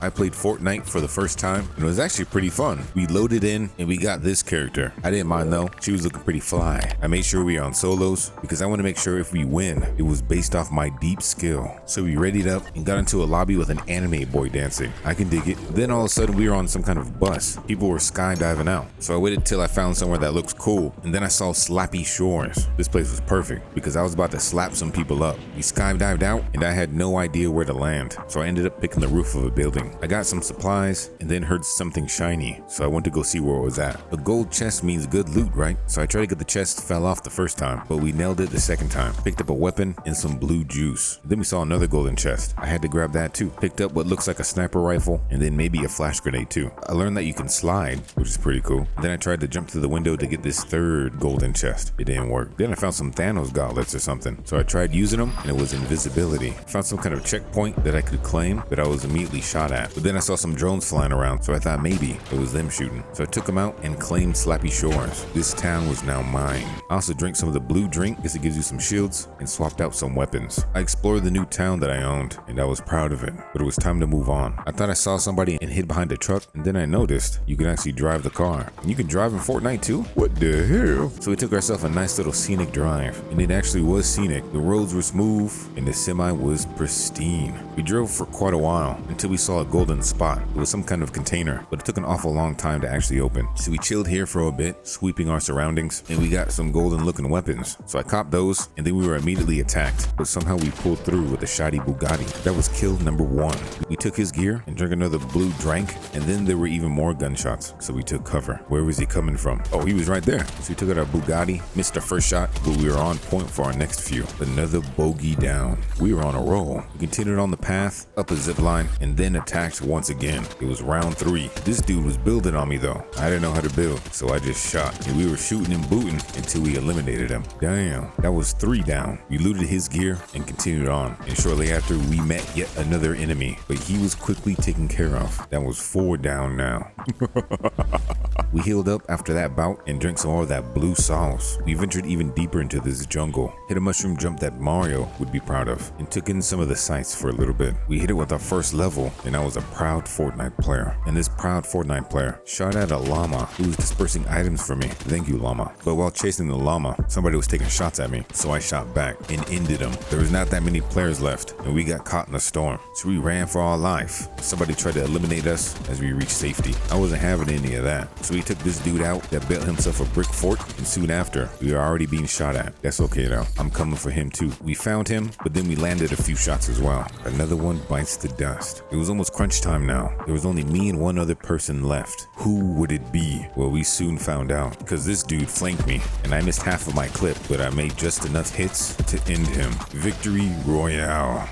I played Fortnite for the first time, and it was actually pretty fun. We loaded in, and we got this character. I didn't mind though, she was looking pretty fly. I made sure we were on solos, because I want to make sure if we win, it was based off my deep skill. So we readied up, and got into a lobby with an anime boy dancing. I can dig it. Then all of a sudden, we were on some kind of bus. People were skydiving out. So I waited till I found somewhere that looks cool, and then I saw Slappy Shores. This place was perfect, because I was about to slap some people up. We skydived out, and I had no idea where to land. So I ended up picking the roof of a building. I got some supplies and then heard something shiny, so I went to go see where it was at. A gold chest means good loot, right? So I tried to get the chest, fell off the first time, but we nailed it the second time. Picked up a weapon and some blue juice. Then we saw another golden chest. I had to grab that too. Picked up what looks like a sniper rifle and then maybe a flash grenade too. I learned that you can slide, which is pretty cool. Then I tried to jump through the window to get this third golden chest. It didn't work. Then I found some Thanos gauntlets or something. So I tried using them and it was invisibility. Found some kind of checkpoint that I could claim, but I was immediately shot at. But then I saw some drones flying around, so I thought maybe it was them shooting. So I took them out and claimed Slappy Shores. This town was now mine. I also drank some of the blue drink because it gives you some shields, and swapped out some weapons. I explored the new town that I owned, and I was proud of it, but it was time to move on. I thought I saw somebody and hid behind a truck, and then I noticed you can actually drive the car. And you can drive in Fortnite too? What the hell? So we took ourselves a nice little scenic drive, and it actually was scenic. The roads were smooth, and the semi was pristine. We drove for quite a while until we saw a golden spot. It was some kind of container, but it took an awful long time to actually open. So we chilled here for a bit, sweeping our surroundings, and we got some golden looking weapons. So I copped those, and then we were immediately attacked, but somehow we pulled through with a shoddy Bugatti. That was kill number 1. We took his gear and drank another blue drink, and then there were even more gunshots, so we took cover. Where was he coming from? Oh, he was right there. So we took out our Bugatti, missed our first shot, but we were on point for our next few. Another bogey down. We were on a roll. We continued on the path, up a zip line, and then attacked once again. It was round 3. This dude was building on me though. I didn't know how to build, so I just shot, and we were shooting and booting until we eliminated him. Damn, that was 3 down. We looted his gear and continued on, and shortly after we met yet another enemy, but he was quickly taken care of. That was 4 down now. We healed up after that bout and drank some more of that blue sauce. We ventured even deeper into this jungle, hit a mushroom jump that Mario would be proud of, and took in some of the sights for a little bit. We hit it with our first level, and I was a proud Fortnite player. And this proud Fortnite player shot at a llama who was dispersing items for me. Thank you, llama. But while chasing the llama, somebody was taking shots at me, so I shot back and ended him. There was not that many players left, and we got caught in a storm, so we ran for our life. Somebody tried to eliminate us as we reached safety. I wasn't having any of that, so we took this dude out that built himself a brick fort, and soon after, we were already being shot at. That's okay though, I'm coming for him too. We found him, but then we landed a few shots as well. Another one bites the dust. It was almost crunch time now. There was only me and one other person left. Who would it be? Well, we soon found out, because this dude flanked me, and I missed half of my clip, but I made just enough hits to end him. Victory Royale.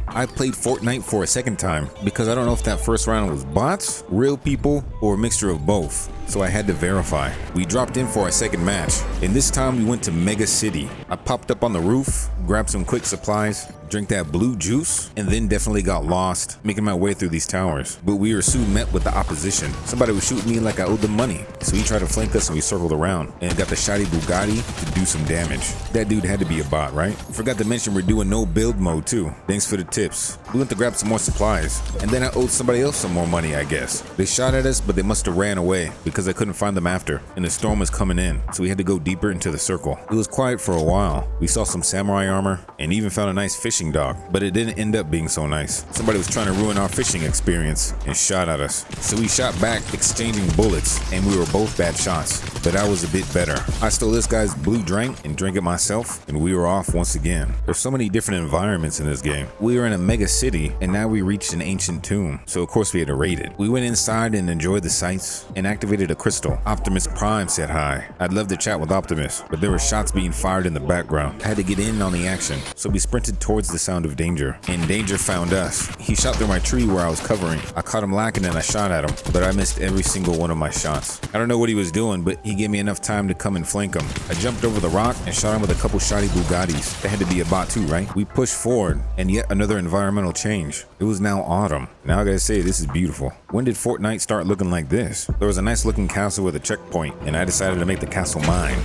I played Fortnite for a second time because I don't know if that first round was bots, real people, or a mixture of both. So I had to verify. We dropped in for our second match, and this time we went to Mega City. I popped up on the roof, grabbed some quick supplies, drank that blue juice, and then definitely got lost making my way through these towers. But we were soon met with the opposition. Somebody was shooting me like I owed them money, so he tried to flank us and we circled around and got the shoddy Bugatti to do some damage. That dude had to be a bot, right? Forgot to mention we're doing no build mode too. Thanks for the tips. We went to grab some more supplies, and then I owed somebody else some more money, I guess. They shot at us, but they must have ran away because I couldn't find them after, and the storm was coming in, so we had to go deeper into the circle. It was quiet for a while. We saw some samurai armor and even found a nice fishing dog, but it didn't end up being so nice. Somebody was trying to ruin our fishing experience and shot at us, so we shot back, exchanging bullets, and we were both bad shots, but I was a bit better. I stole this guy's blue drink and drank it myself, and we were off once again. There's so many different environments in this game. We were in a mega city, and now we reached an ancient tomb, so of course we had to raid it. We went inside and enjoyed the sights and activated a crystal. Optimus Prime said hi. I'd love to chat with Optimus, but there were shots being fired in the background. I had to get in on the action, so we sprinted towards the sound of danger, and danger found us. He shot through my tree where I was covering. I caught him lacking and I shot at him, but I missed every single one of my shots. I don't know what he was doing, but he gave me enough time to come and flank him. I jumped over the rock and shot him with a couple shoddy Bugattis. That had to be a bot too, right? We pushed forward, and yet another environmental change. It was now autumn. Now I gotta say, this is beautiful. When did Fortnite start looking like this? There was a nice looking castle with a checkpoint, and I decided to make the castle mine.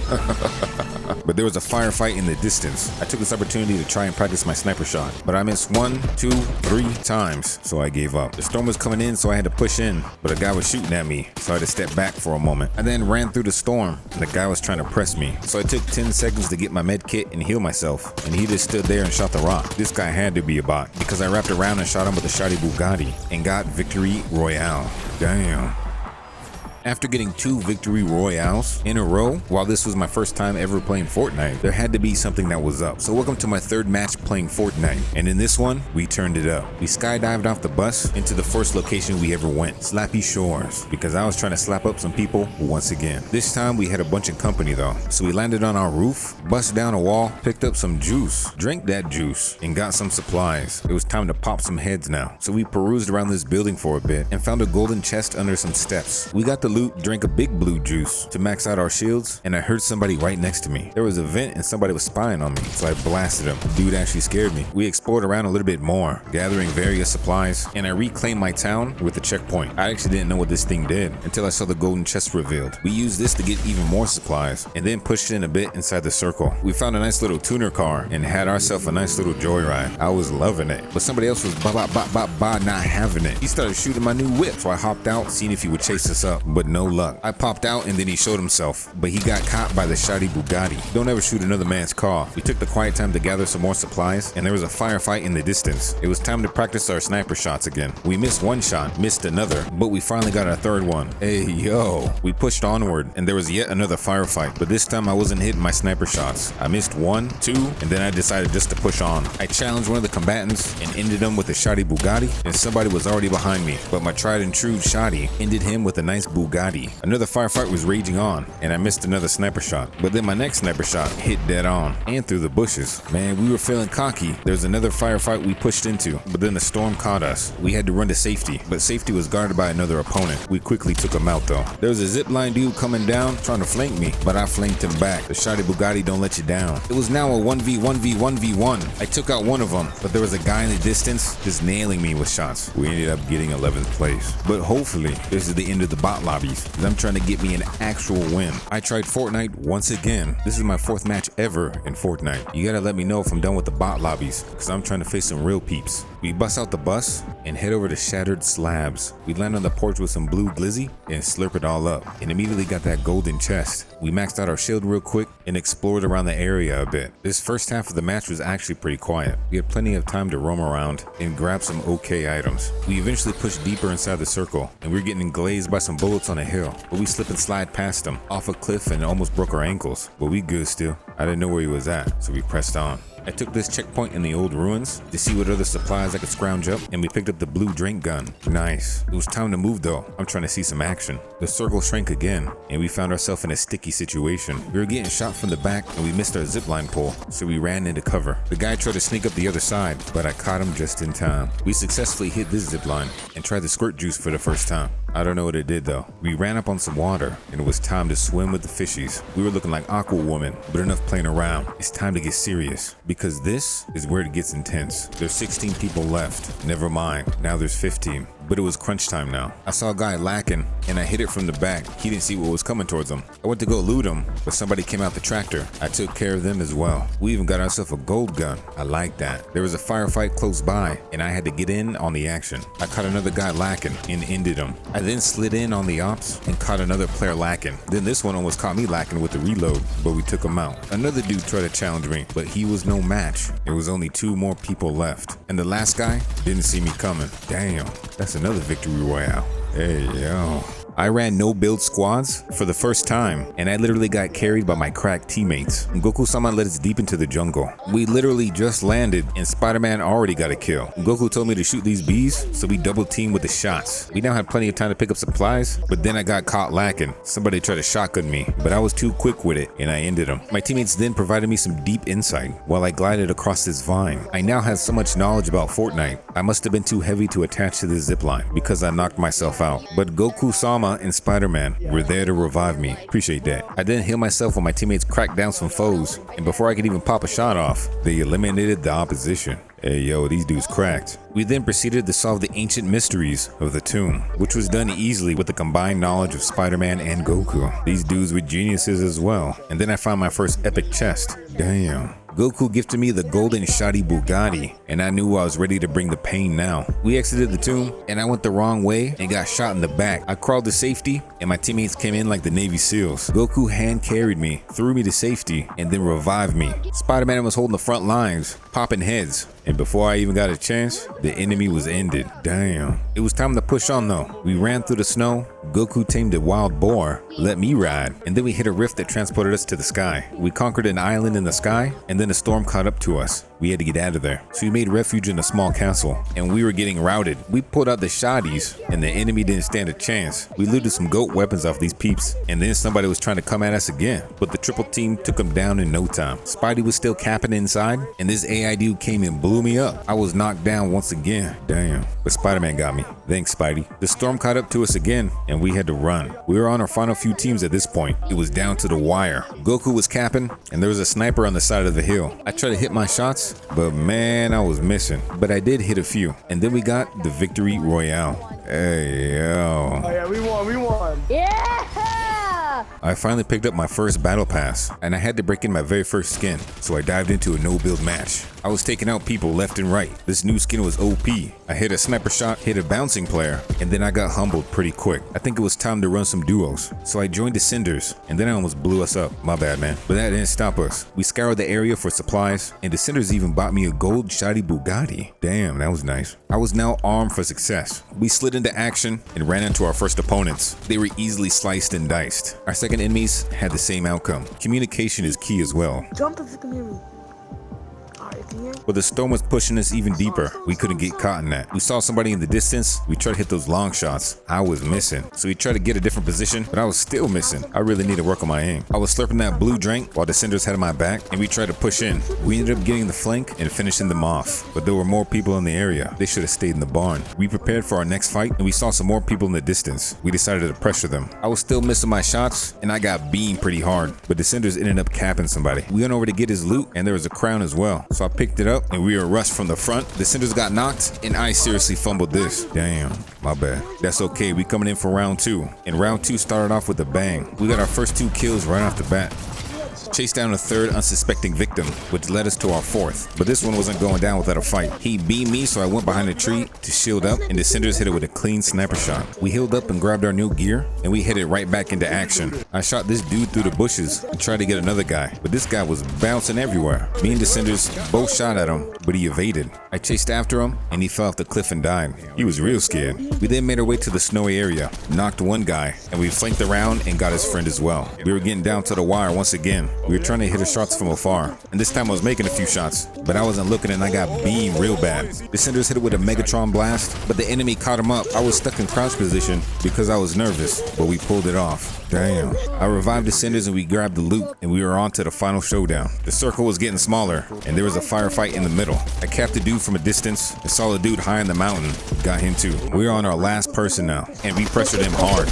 But there was a firefight in the distance. I took this opportunity to try and practice my sniper shot, but I missed 1, 2, 3 times, so I gave up. The storm was coming in, so I had to push in, but a guy was shooting at me, so I had to step back for a moment. I then ran through the storm, and the guy was trying to press me, so I took 10 seconds to get my med kit and heal myself, and he just stood there and shot the rock. This guy had to be a bot, because I wrapped around and shot him with a shoddy Bugatti, and got victory royale. Damn. After getting 2 victory royales in a row, while this was my first time ever playing Fortnite, there had to be something that was up. So welcome to my 3rd match playing Fortnite. And in this one, we turned it up. We skydived off the bus into the first location we ever went, Slappy Shores, because I was trying to slap up some people once again. This time we had a bunch of company though. So we landed on our roof, bust down a wall, picked up some juice, drank that juice, and got some supplies. It was time to pop some heads now. So we perused around this building for a bit and found a golden chest under some steps. We got the loot, drank a big blue juice to max out our shields, and I heard somebody right next to me. There was a vent and somebody was spying on me, so I blasted him. The dude actually scared me. We explored around a little bit more, gathering various supplies, and I reclaimed my town with a checkpoint. I actually didn't know what this thing did until I saw the golden chest revealed. We used this to get even more supplies, and then pushed in a bit inside the circle. We found a nice little tuner car and had ourselves a nice little joyride. I was loving it, but somebody else was not having it. He started shooting my new whip, so I hopped out, seeing if he would chase us up, but no luck. I popped out and then he showed himself, but he got caught by the shoddy Bugatti. Don't ever shoot another man's car. We took the quiet time to gather some more supplies, and there was a firefight in the distance. It was time to practice our sniper shots again. We missed 1 shot, missed another, but we finally got our 3rd one. Hey yo, we pushed onward, and there was yet another firefight, but this time I wasn't hitting my sniper shots. I missed 1, 2, and then I decided just to push on. I challenged one of the combatants and ended him with a shoddy Bugatti, and somebody was already behind me, but my tried and true shoddy ended him with a nice Bugatti. Another firefight was raging on, and I missed another sniper shot, but then my next sniper shot hit dead on and through the bushes. Man, we were feeling cocky. There's another firefight we pushed into, but then the storm caught us. We had to run to safety, but safety was guarded by another opponent. We quickly took him out though. There was a zipline dude coming down trying to flank me, but I flanked him back. The shoddy Bugatti don't let you down. It was now a 1v1v1v1. I took out one of them, but there was a guy in the distance just nailing me with shots. We ended up getting 11th place, but hopefully this is the end of the bot lobbies, because I'm trying to get me an actual win. I tried Fortnite once again. This is my 4th match ever in Fortnite. You gotta let me know if I'm done with the bot lobbies, because I'm trying to face some real peeps. We bust out the bus and head over to Shattered Slabs. We land on the porch with some blue glizzy and slurp it all up, and immediately got that golden chest. We maxed out our shield real quick and explored around the area a bit. This first half of the match was actually pretty quiet. We had plenty of time to roam around and grab some okay items. We eventually pushed deeper inside the circle, and we were getting glazed by some bullets on a hill, but we slipped and slide past them off a cliff and almost broke our ankles, but we good still. I didn't know where he was at, so we pressed on. I took this checkpoint in the old ruins to see what other supplies I could scrounge up, and we picked up the blue drink gun. Nice. It was time to move though. I'm trying to see some action. The circle shrank again, and we found ourselves in a sticky situation. We were getting shot from the back, and we missed our zipline pole, so we ran into cover. The guy tried to sneak up the other side, but I caught him just in time. We successfully hit this zipline and tried the squirt juice for the first time. I don't know what it did though. We ran up on some water, and it was time to swim with the fishies. We were looking like Aqua Woman, but enough playing around. It's time to get serious, because this is where it gets intense. There's 16 people left. Never mind, now there's 15. But it was crunch time now. I saw a guy lacking, and I hit it from the back. He didn't see what was coming towards him. I went to go loot him, but somebody came out the tractor. I took care of them as well. We even got ourselves a gold gun. I like that. There was a firefight close by, and I had to get in on the action. I caught another guy lacking and ended him. I then slid in on the ops and caught another player lacking. Then this one almost caught me lacking with the reload, but we took him out. Another dude tried to challenge me, but he was no match. There was only 2 more people left, and the last guy didn't see me coming. Damn, that's another victory royale. Hey, yo. I ran no build squads for the first time, and I literally got carried by my cracked teammates. Goku-sama led us deep into the jungle. We literally just landed, and Spider-Man already got a kill. Goku told me to shoot these bees, so we double teamed with the shots. We now had plenty of time to pick up supplies, but then I got caught lacking. Somebody tried to shotgun me, but I was too quick with it, and I ended them. My teammates then provided me some deep insight while I glided across this vine. I now had so much knowledge about Fortnite. I must have been too heavy to attach to this zipline because I knocked myself out. But Goku-sama Mama and Spider-Man were there to revive me. Appreciate that. I then healed myself while my teammates cracked down some foes, and before I could even pop a shot off, they eliminated the opposition. Hey yo, these dudes cracked. We then proceeded to solve the ancient mysteries of the tomb, which was done easily with the combined knowledge of Spider-Man and Goku. These dudes were geniuses as well. And then I found my first epic chest. Damn. Goku gifted me the golden shoddy Bugatti, and I knew I was ready to bring the pain now. We exited the tomb, and I went the wrong way and got shot in the back. I crawled to safety, and my teammates came in like the Navy SEALs. Goku hand carried me, threw me to safety, and then revived me. Spider-Man was holding the front lines, popping heads. And before I even got a chance, the enemy was ended. Damn. It was time to push on though. We ran through the snow, Goku tamed a wild boar, let me ride, and then we hit a rift that transported us to the sky. We conquered an island in the sky, and then a storm caught up to us. We had to get out of there. So we made refuge in a small castle, and we were getting routed. We pulled out the shotties, and the enemy didn't stand a chance. We looted some goat weapons off these peeps, and then somebody was trying to come at us again, but the triple team took them down in no time. Spidey was still capping inside, and this AI dude came and blew me up. I was knocked down once again. Damn. But Spider-Man got me. Thanks, Spidey. The storm caught up to us again, and we had to run. We were on our final few teams at this point. It was down to the wire. Goku was capping, and there was a sniper on the side of the hill. I tried to hit my shots, but man, I was missing. But I did hit a few, and then we got the victory royale. Hey, yo. Oh yeah, we won. Yeah! I finally picked up my first battle pass, and I had to break in my very first skin, so I dived into a no-build match. I was taking out people left and right. This new skin was OP. I hit a sniper shot, hit a bouncing player, and then I got humbled pretty quick. I think it was time to run some duos, so I joined the Cinders, and then I almost blew us up. My bad, man. But that didn't stop us. We scoured the area for supplies, and the Cinders even bought me a gold shoddy Bugatti. Damn, that was nice. I was now armed for success. We slid into action and ran into our first opponents. They were easily sliced and diced. Our second enemies had the same outcome. Communication is key as well. Jump if you can hear me. But the storm was pushing us even deeper. We couldn't get caught in that. We saw somebody in the distance. We tried to hit those long shots. I was missing. So we tried to get a different position, but I was still missing. I really need to work on my aim. I was slurping that blue drink while the Cinders had my back, and we tried to push in. We ended up getting the flank and finishing them off. But there were more people in the area. They should have stayed in the barn. We prepared for our next fight, and we saw some more people in the distance. We decided to pressure them. I was still missing my shots, and I got beamed pretty hard. But the Cinders ended up capping somebody. We went over to get his loot, and there was a crown as well. So I picked it up, and we were rushed from the front. The Cinders got knocked, and I seriously fumbled this. Damn, my bad. That's okay, we coming in for round 2. And round 2 started off with a bang. We got our first 2 kills right off the bat. Chased down a third unsuspecting victim, which led us to our fourth. But this one wasn't going down without a fight. He beat me, so I went behind a tree to shield up, and the Cinders hit it with a clean sniper shot. We healed up and grabbed our new gear, and we headed right back into action. I shot this dude through the bushes and tried to get another guy, but this guy was bouncing everywhere. Me and the Cinders both shot at him, but he evaded. I chased after him, and he fell off the cliff and died. He was real scared. We then made our way to the snowy area, knocked one guy, and we flanked around and got his friend as well. We were getting down to the wire once again. We were trying to hit his shots from afar, and this time I was making a few shots, but I wasn't looking and I got beamed real bad. The Cinders hit it with a Megatron blast, but the enemy caught him up. I was stuck in crouch position because I was nervous, but we pulled it off. Damn. I revived the Cinders and we grabbed the loot, and we were on to the final showdown. The circle was getting smaller, and there was a firefight in the middle. I capped the dude from a distance and saw the dude high in the mountain. Got him too. We are on our last person now, and we pressured him hard.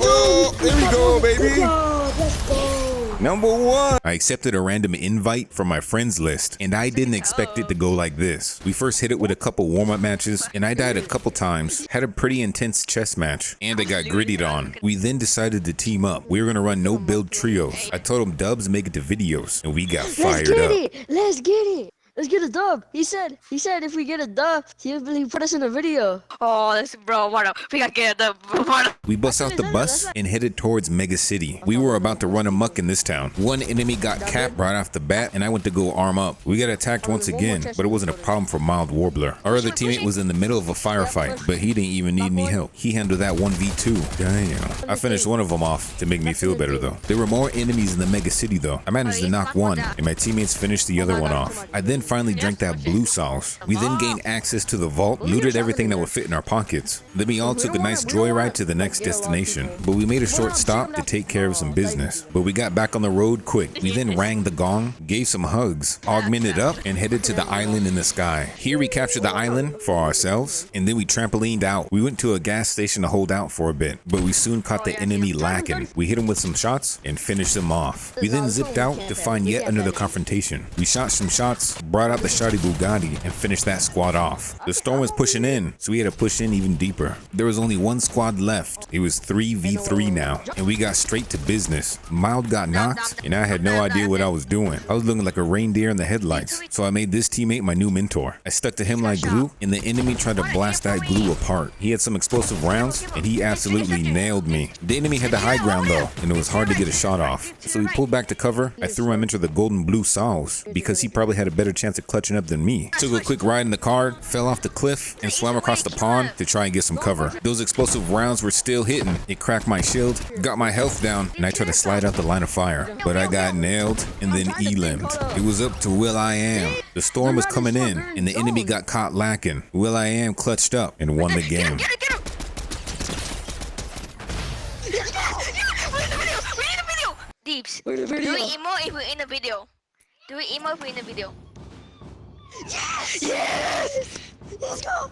Oh, there we go, baby. Let's go. Number 1. I accepted a random invite from my friends list, and I didn't expect it to go like this. We first hit it with a couple warm-up matches, and I died a couple times, had a pretty intense chess match, and I got grittied on. We then decided to team up. We were gonna run no-build trios. I told him Dubs make it to videos, and we got fired up. Let's get it. Let's get a dub. He said if we get a dub, he'll put us in a video. Oh, this bro, what up? We gotta get the what? We bust out the bus and headed towards Mega City. We were about to run amok in this town. One enemy got capped right off the bat, and I went to go arm up. We got attacked once again, but it wasn't a problem for Mild Warbler. Our other teammate was in the middle of a firefight, but he didn't even need any help. He handled that 1v2. Damn. I finished one of them off to make me feel better though. There were more enemies in the Mega City though. I managed to knock one, and my teammates finished the other one off. I then then finally drank that blue sauce. We then gained access to the vault, looted everything that would fit in our pockets. Then we all took a nice joyride to the next destination, but we made a short stop to take care of some business. But we got back on the road quick. We then rang the gong, gave some hugs, augmented up, and headed to the island in the sky. Here we captured the island for ourselves, and then we trampolined out. We went to a gas station to hold out for a bit, but we soon caught the enemy lacking. We hit him with some shots and finished them off. We then zipped out to find yet another confrontation. We shot some shots, brought out the shoddy Bugatti, and finished that squad off. The storm was pushing in, so we had to push in even deeper. There was only one squad left. It was 3v3 now, and we got straight to business. Mild got knocked, and I had no idea what I was doing. I was looking like a reindeer in the headlights, so I made this teammate my new mentor. I stuck to him like glue, and the enemy tried to blast that glue apart. He had some explosive rounds, and he absolutely nailed me. The enemy had the high ground though, and it was hard to get a shot off. So we pulled back to cover. I threw my mentor the golden blue sauce, because he probably had a better chance of clutching up than me. Took a quick ride in the car, fell off the cliff, and swam across the pond to try and get some cover. Those explosive rounds were still hitting. It cracked my shield, got my health down, and I tried to slide out the line of fire. But I got nailed and then elimed. It was up to will.i.am. The storm was coming in, and the enemy got caught lacking. will.i.am clutched up and won the game. Deeps, do we emo if we're in the video? Do we emo if we're in the video? Yes! Let's go!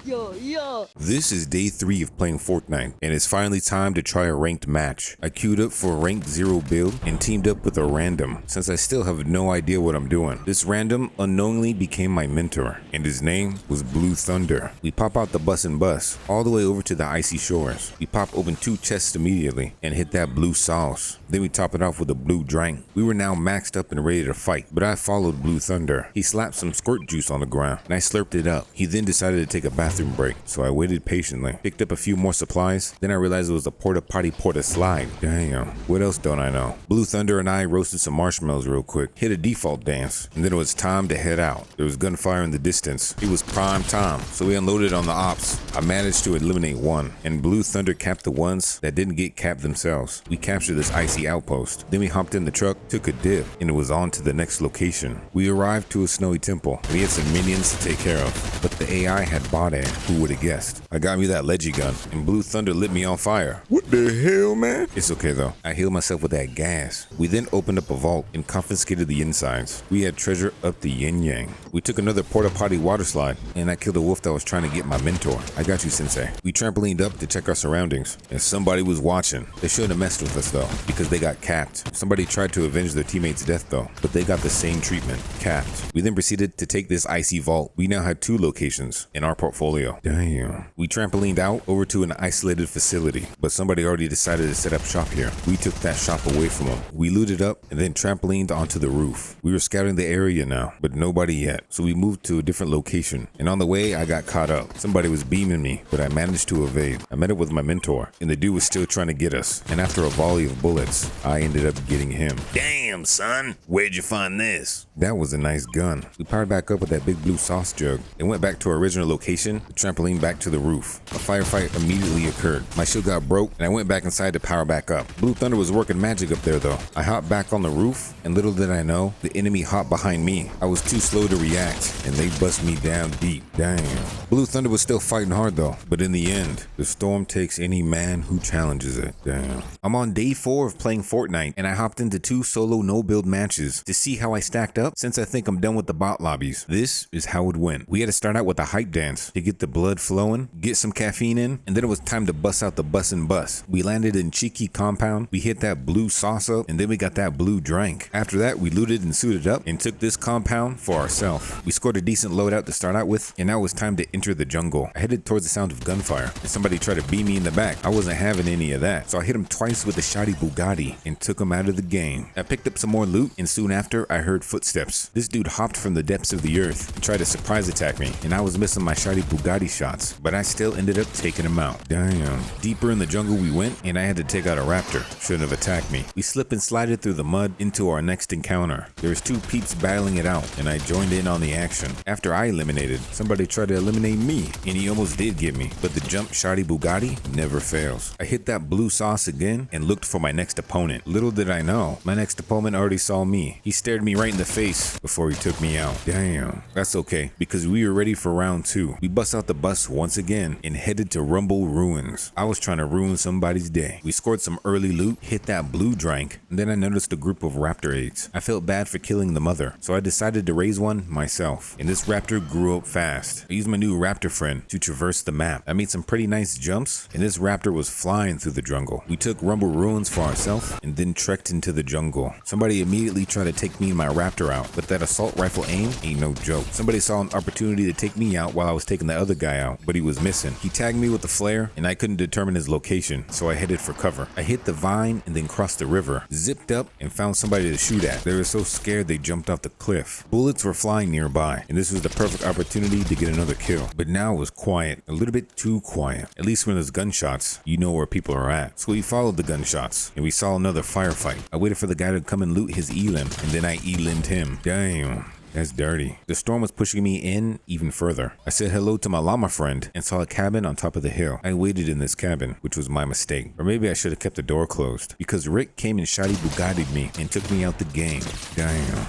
Yo. This is day 3 of playing Fortnite, and it's finally time to try a ranked match. I queued up for a ranked 0 build and teamed up with a random, since I still have no idea what I'm doing. This random unknowingly became my mentor, and his name was Blue Thunder. We pop out the bus and bus, all the way over to the icy shores. We pop open 2 chests immediately, and hit that blue sauce. Then we top it off with a blue drink. We were now maxed up and ready to fight, but I followed Blue Thunder. He slapped some squirt juice on the ground, and I slurped it up. He then decided to take a bathroom break, so I waited patiently, picked up a few more supplies, then I realized it was a porta slide. Damn, what else don't I know? Blue Thunder and I roasted some marshmallows real quick, hit a default dance, and then it was time to head out. There was gunfire in the distance. It was prime time, so we unloaded on the ops. I managed to eliminate one, and Blue Thunder capped the ones that didn't get capped themselves. We captured this icy outpost. Then we hopped in the truck, took a dip, and it was on to the next location. We arrived to a snowy temple. We had some minions to take care of, but the AI had bought it. Who would have guessed? I got me that Leggy gun, and Blue Thunder lit me on fire. What the hell, man? It's okay though. I healed myself with that gas. We then opened up a vault and confiscated the insides. We had treasure up the yin yang. We took another porta potty water slide, and I killed a wolf that was trying to get my mentor. I got you, Sensei. We trampolined up to check our surroundings, and somebody was watching. They shouldn't have messed with us though, because they got capped. Somebody tried to avenge their teammate's death though, but they got the same treatment, capped. We then proceeded to take this icy vault. We now had 2 locations in our portfolio. Damn. We trampolined out over to an isolated facility, but somebody already decided to set up shop here. We took that shop away from them. We looted up and then trampolined onto the roof. We were scouting the area now, but nobody yet. So we moved to a different location, and on the way I got caught up. Somebody was beaming me, but I managed to evade. I met up with my mentor, and the dude was still trying to get us. And after a volley of bullets, I ended up getting him. Damn, son, where'd you find this? That was a nice gun. We powered back up with that big blue sauce jug and went back to our original location, the trampoline back to the roof. A firefight immediately occurred. My shield got broke, and I went back inside to power back up. Blue Thunder was working magic up there though. I hopped back on the roof, and little did I know, the enemy hopped behind me. I was too slow to react, and they bust me down deep. Damn. Blue Thunder was still fighting hard though, but in the end, the storm takes any man who challenges it. Damn. I'm on day 4 of playing Fortnite, and I hopped into 2 solo no build matches to see how I stacked up, since I think I'm done with the bot lobbies. This is how it went. We had to start out with a hype dance to get the blood flowing, get some caffeine in, and then it was time to bust out the bus and bus. We landed in Cheeky Compound, we hit that blue sauce up, and then we got that blue drink. After that, we looted and suited up and took this compound for ourselves. We scored a decent loadout to start out with, and now it was time to enter the jungle. I headed towards the sound of gunfire, and somebody tried to beat me in the back. I wasn't having any of that, so I hit him twice with the shoddy Bugatti and took him out of the game. I picked up some more loot, and soon after, I heard footsteps. This dude hopped from the depths of the earth and tried to surprise attack me, and I was missing my shoddy Bugatti shots, but I still ended up taking him out. Damn. Deeper in the jungle we went, and I had to take out a raptor. Shouldn't have attacked me. We slipped and slided through the mud into our next encounter. There was 2 peeps battling it out, and I joined in on the action. After I eliminated, somebody tried to eliminate me, and he almost did get me, but the jump shoddy Bugatti never fails. I hit that blue sauce again and looked for my next opponent. Little did I know, my next opponent moment already saw me. He stared me right in the face before he took me out. Damn, that's okay, because we were ready for round 2. We bust out the bus once again and headed to Rumble Ruins. I was trying to ruin somebody's day. We scored some early loot, hit that blue drink, and then I noticed a group of raptor eggs. I felt bad for killing the mother, so I decided to raise one myself. And this raptor grew up fast. I used my new raptor friend to traverse the map. I made some pretty nice jumps, and this raptor was flying through the jungle. We took Rumble Ruins for ourselves and then trekked into the jungle. Somebody immediately tried to take me and my raptor out, but that assault rifle aim ain't no joke. Somebody saw an opportunity to take me out while I was taking the other guy out, but he was missing. He tagged me with the flare, and I couldn't determine his location, so I headed for cover. I hit the vine and then crossed the river, zipped up, and found somebody to shoot at. They were so scared they jumped off the cliff. Bullets were flying nearby, and this was the perfect opportunity to get another kill. But now it was quiet, a little bit too quiet. At least when there's gunshots, you know where people are at. So we followed the gunshots, and we saw another firefight. I waited for the guy to come and loot his elim, and then I elimed him. Damn. That's dirty. The storm was pushing me in even further. I said hello to my llama friend and saw a cabin on top of the hill. I waited in this cabin, which was my mistake. Or maybe I should have kept the door closed, because Rick came and shoddy Bugatti'd me and took me out the game. Damn.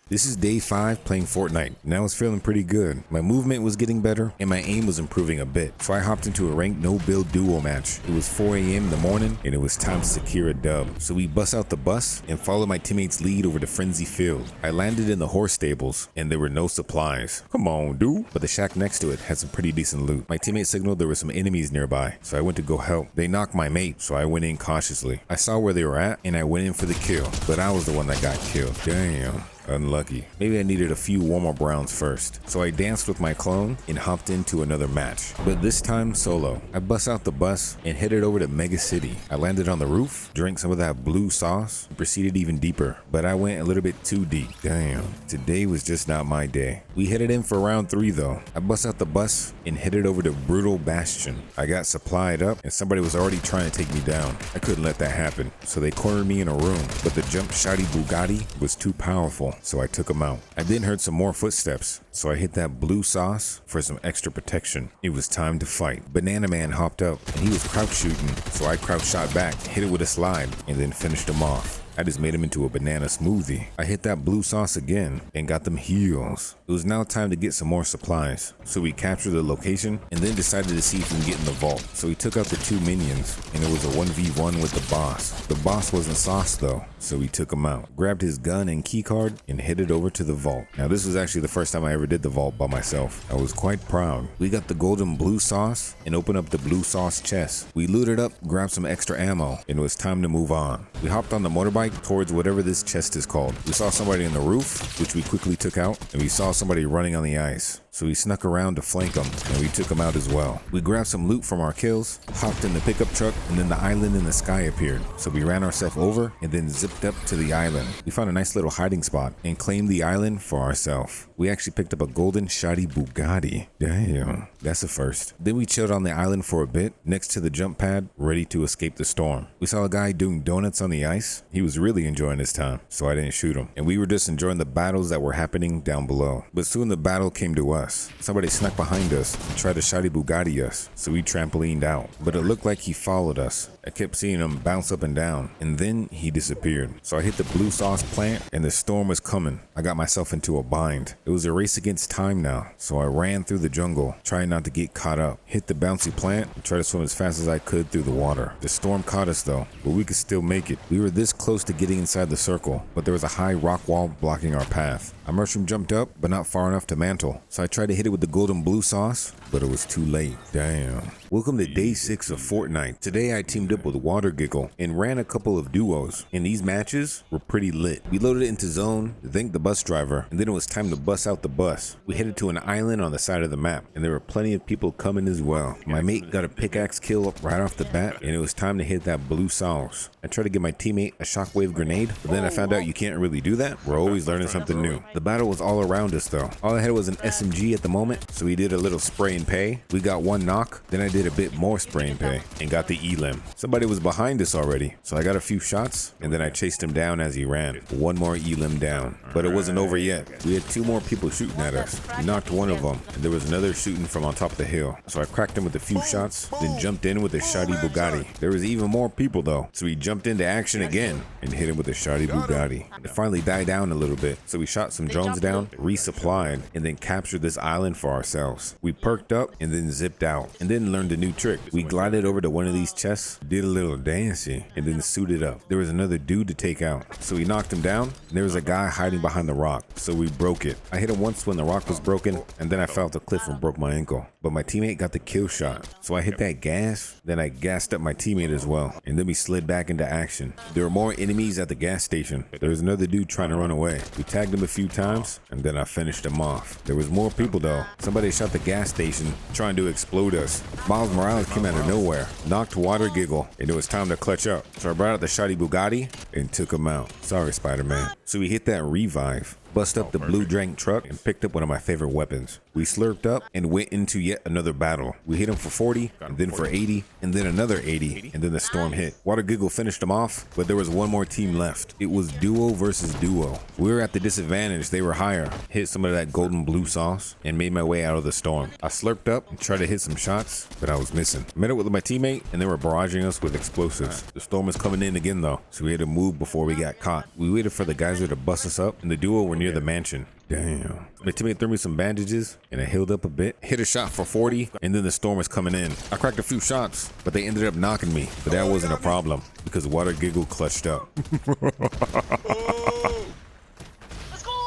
This is day 5 playing Fortnite, and I was feeling pretty good. My movement was getting better, and my aim was improving a bit. So I hopped into a ranked no-build duo match. It was 4 a.m. in the morning, and it was time to secure a dub. So we bust out the bus and followed my teammate's lead over the Frenzy Field. I landed in the horse stables, and there were no supplies. Come on, dude. But the shack next to it had some pretty decent loot. My teammate signaled there were some enemies nearby, so I went to go help. They knocked my mate, so I went in cautiously. I saw where they were at, and I went in for the kill, but I was the one that got killed. Damn. Unlucky. Maybe I needed a few warm-up rounds first. So I danced with my clone and hopped into another match. But this time solo. I bust out the bus and headed over to Mega City. I landed on the roof, drank some of that blue sauce, and proceeded even deeper. But I went a little bit too deep. Damn. Today was just not my day. We headed in for round 3 though. I bust out the bus and headed over to Brutal Bastion. I got supplied up and somebody was already trying to take me down. I couldn't let that happen. So they cornered me in a room. But the jump shotty Bugatti was too powerful. So I took him out. I then heard some more footsteps, so I hit that blue sauce for some extra protection. It was time to fight. Banana Man hopped up, and he was crouch shooting, so I crouch shot back, hit it with a slide, and then finished him off. I just made him into a banana smoothie. I hit that blue sauce again and got them heals. It was now time to get some more supplies. So we captured the location and then decided to see if we can get in the vault. So we took out the 2 minions and it was a 1v1 with the boss. The boss wasn't sauce though, so we took him out, grabbed his gun and key card and headed over to the vault. Now this was actually the first time I ever did the vault by myself. I was quite proud. We got the golden blue sauce and opened up the blue sauce chest. We looted up, grabbed some extra ammo, and it was time to move on. We hopped on the motorbike towards whatever this chest is called. We saw somebody on the roof, which we quickly took out, and we saw somebody running on the ice. So we snuck around to flank them, and we took them out as well. We grabbed some loot from our kills, hopped in the pickup truck, and then the island in the sky appeared. So we ran ourselves over and then zipped up to the island. We found a nice little hiding spot and claimed the island for ourselves. We actually picked up a golden shoddy Bugatti. Damn, that's a first. Then we chilled on the island for a bit next to the jump pad, ready to escape the storm. We saw a guy doing donuts on the ice. He was really enjoying his time, so I didn't shoot him. And we were just enjoying the battles that were happening down below. But soon the battle came to us. Somebody snuck behind us and tried to shoddy Bugatti us, so we trampolined out. But it looked like he followed us. I kept seeing him bounce up and down, and then he disappeared. So I hit the blue sauce plant, and the storm was coming. I got myself into a bind. It was a race against time now, so I ran through the jungle, trying not to get caught up. Hit the bouncy plant, and tried to swim as fast as I could through the water. The storm caught us though, but we could still make it. We were this close to getting inside the circle, but there was a high rock wall blocking our path. Our mushroom jumped up, but not far enough to mantle, so I tried to hit it with the golden blue sauce, but it was too late. Damn. Welcome to day 6 of Fortnite. Today I teamed up with Water Giggle and ran a couple of duos, and these matches were pretty lit. We loaded it into zone, thanked the bus driver, and then it was time to bust out the bus. We headed to an island on the side of the map, and there were plenty of people coming as well. My mate got a pickaxe kill up right off the bat, and it was time to hit that blue sauce. I tried to give my teammate a shockwave grenade, but then I found out you can't really do that. We're always learning something new. The battle was all around us though. All I had was an SMG at the moment, so we did a little spray and pay. We got one knock, then I did a bit more spray and pay and got the elim. Somebody was behind us already, so I got a few shots and then I chased him down as he ran. One more elim down, but it wasn't over yet. We had two more people shooting at us. We knocked one of them, and there was another shooting from on top of the hill. So I cracked him with a few shots, then jumped in with a shoddy Bugatti. There was even more people though, so we jumped into action again and hit him with a shoddy Bugatti. It finally died down a little bit, so we shot some drones down, resupplied, and then captured this island for ourselves. We perked up and then zipped out, and then learned a new trick. We glided over to one of these chests, did a little dancey, and then suited up. There was another dude to take out, so we knocked him down, and there was a guy hiding behind the rock, so we broke it. I hit him once when the rock was broken, and then I fell off the cliff and broke my ankle. But my teammate got the kill shot, so I hit that gas, then I gassed up my teammate as well, and then we slid back into action. There were more enemies at the gas station. There was another dude trying to run away. We tagged him a few times, and then I finished him off. There was more people though. Somebody shot the gas station trying to explode us. Miles Morales came out of nowhere, knocked Water Giggle, and it was time to clutch up. So I brought out the shoddy Bugatti and took him out. Sorry, Spider-Man. So we hit that revive, bust up the blue drank truck, and picked up one of my favorite weapons. We slurped up and went into yet another battle. We hit him for 40, and then for 80, and then another 80, and then the storm hit. Water Giggle finished him off, but there was one more team left. It was duo versus duo. We were at the disadvantage, they were higher. Hit some of that golden blue sauce, and made my way out of the storm. I slurped up and tried to hit some shots, but I was missing. Met up with my teammate, and they were barraging us with explosives. The storm was coming in again though, so we had to move before we got caught. We waited for the geyser to bust us up, and the duo were near the mansion. Damn. My teammate threw me some bandages and I healed up a bit. Hit a shot for 40 and then the storm was coming in. I cracked a few shots, but they ended up knocking me. But that wasn't a problem because Water Giggle clutched up.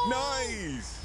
Nice.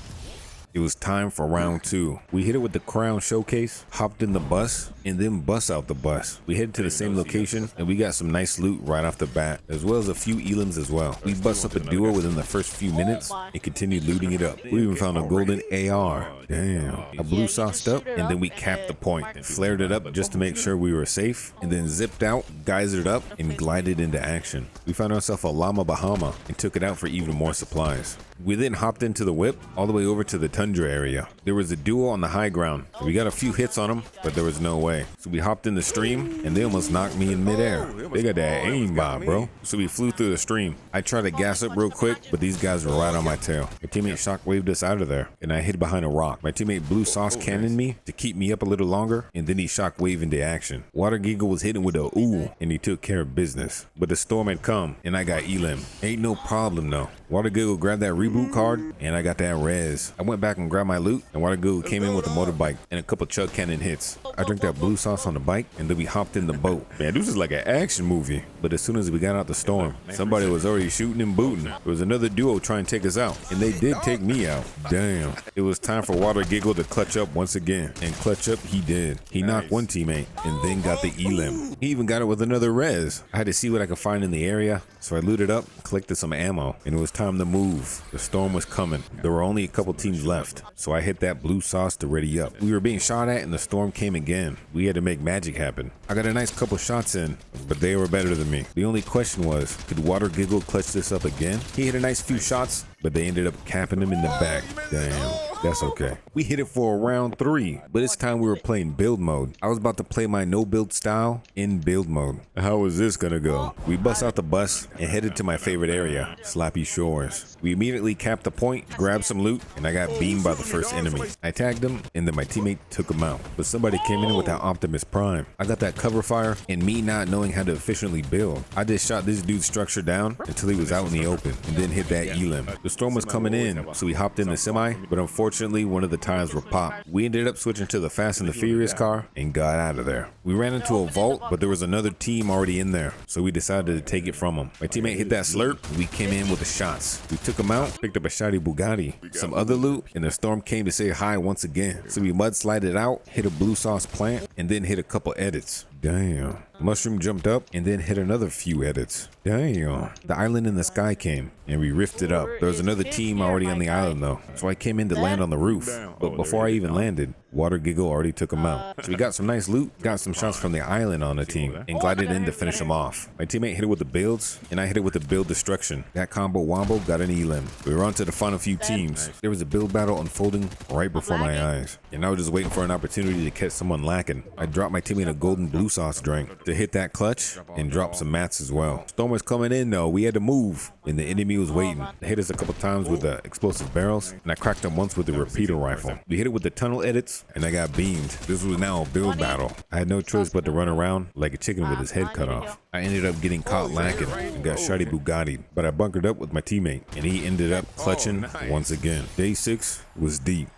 It was time for round 2. We hit it with the crown showcase, hopped in the bus, and then bus out the bus. We headed to the same location, and we got some nice loot right off the bat, as well as a few elims as well. We bust up a duo within the first few minutes and continued looting it up. We even found a golden AR. Damn. I blue sauced up, and then we capped the point. Flared it up just to make sure we were safe, and then zipped out, geysered up, and glided into action. We found ourselves a llama Bahama and took it out for even more supplies. We then hopped into the whip all the way over to the tundra area. There was a duo on the high ground. We got a few hits on them, but there was no way. So we hopped in the stream and they almost knocked me in midair. They got that aimbot, bro. So we flew through the stream. I tried to gas up real quick, but these guys were right on my tail. My teammate shockwaved us out of there and I hid behind a rock. My teammate blue sauce cannoned me to keep me up a little longer and then he shockwaved into action. Water Giggle was hitting with a ooh and he took care of business. But the storm had come and I got elim. Ain't no problem though. Water Giggle grabbed that reboot card and I got that res. I went back and grabbed my loot and Water Giggle came in with a motorbike and a couple chug cannon hits. I drank that blue sauce on the bike and then we hopped in the boat. Man, this is like an action movie. But as soon as we got out the storm, somebody was already shooting and booting. There was another duo trying to take us out and they did take me out. Damn. It was time for Water Giggle to clutch up once again. And clutch up he did. He knocked one teammate and then got the elim. He even got it with another res. I had to see what I could find in the area. So I looted up, collected some ammo, and it was time to move. The storm was coming. There were only a couple teams left. So I hit that blue sauce to ready up. We were being shot at and the storm came again. We had to make magic happen. I got a nice couple shots in, but they were better than me. The only question was, could Water Giggle clutch this up again? He hit a nice few shots, but they ended up capping him in the back. Damn. That's okay. We hit it for round 3, but this time we were playing build mode. I was about to play my no build style in build mode. How was this gonna go? We bust out the bus and headed to my favorite area, Slappy Shores. We immediately capped the point, grabbed some loot, and I got beamed by the first enemy. I tagged him, and then my teammate took him out. But somebody came in with that Optimus Prime. I got that cover fire, and me not knowing how to efficiently build, I just shot this dude's structure down until he was out in the open, and then hit that elim. The storm was coming in, so we hopped in the semi, but unfortunately, one of the tires were popped. We ended up switching to the Fast and the Furious car and got out of there. We ran into a vault, but there was another team already in there, so we decided to take it from them. My teammate hit that slurp, and we came in with the shots. We took him out, picked up a shoddy Bugatti, some other loot, and the storm came to say hi once again. So we mudslided out, hit a blue sauce plant, and then hit a couple edits. Damn. Mushroom jumped up and then hit another few edits. Damn. The island in the sky came and we rifted up. There was another team already on the island though, so I came in to land on the roof. But before I even landed, Water Giggle already took him out. So we got some nice loot, got some shots from the island on the team, and glided in to finish him off. My teammate hit it with the builds, and I hit it with the build destruction. That combo wombo got an elim. We were on to the final few teams. There was a build battle unfolding right before my eyes, and I was just waiting for an opportunity to catch someone lacking. I dropped my teammate a golden blue sauce drink to hit that clutch and drop some mats as well. Storm was coming in though. We had to move, and the enemy was waiting. They hit us a couple times with the explosive barrels, and I cracked them once with the repeater rifle. We hit it with the tunnel edits, and I got beamed. This was now a build battle. I had no choice but to run around like a chicken with his head cut off. I ended up getting caught lacking and got shotty Bugatti, but I bunkered up with my teammate, and he ended up clutching once again. Day 6 was deep.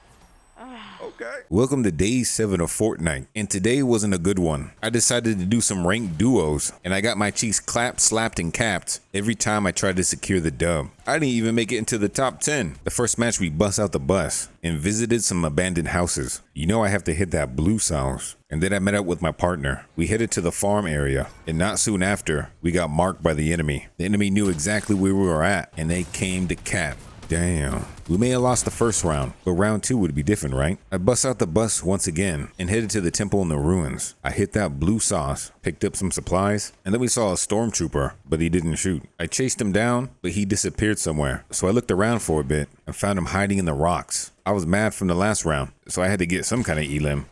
Welcome to day 7 of Fortnite, and today wasn't a good one. I decided to do some ranked duos, and I got my cheeks clapped, slapped, and capped every time I tried to secure the dub. I didn't even make it into the top 10. The first match we bust out the bus and visited some abandoned houses. You know I have to hit that blue sauce. And then I met up with my partner. We headed to the farm area, and not soon after, we got marked by the enemy. The enemy knew exactly where we were at, and they came to cap. Damn. We may have lost the first round, but round 2 would be different, right? I bust out the bus once again and headed to the temple in the ruins. I hit that blue sauce, picked up some supplies, and then we saw a stormtrooper, but he didn't shoot. I chased him down, but he disappeared somewhere. So I looked around for a bit and found him hiding in the rocks. I was mad from the last round, so I had to get some kind of elim.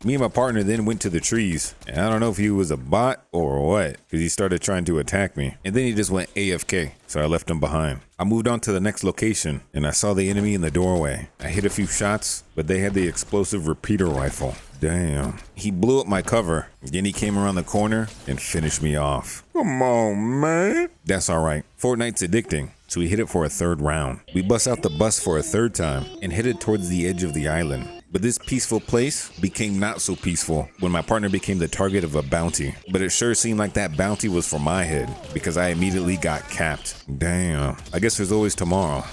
Me and my partner then went to the trees, and I don't know if he was a bot or what, because he started trying to attack me, and then he just went AFK, so I left him behind. I moved on to the next location, and I saw the enemy in the doorway. I hit a few shots, but they had the explosive repeater rifle. Damn. He blew up my cover, then he came around the corner and finished me off. Come on, man. That's alright. Fortnite's addicting, so we hit it for a 3rd round. We bust out the bus for a 3rd time and headed towards the edge of the island. But this peaceful place became not so peaceful when my partner became the target of a bounty. But it sure seemed like that bounty was for my head because I immediately got capped. Damn. I guess there's always tomorrow.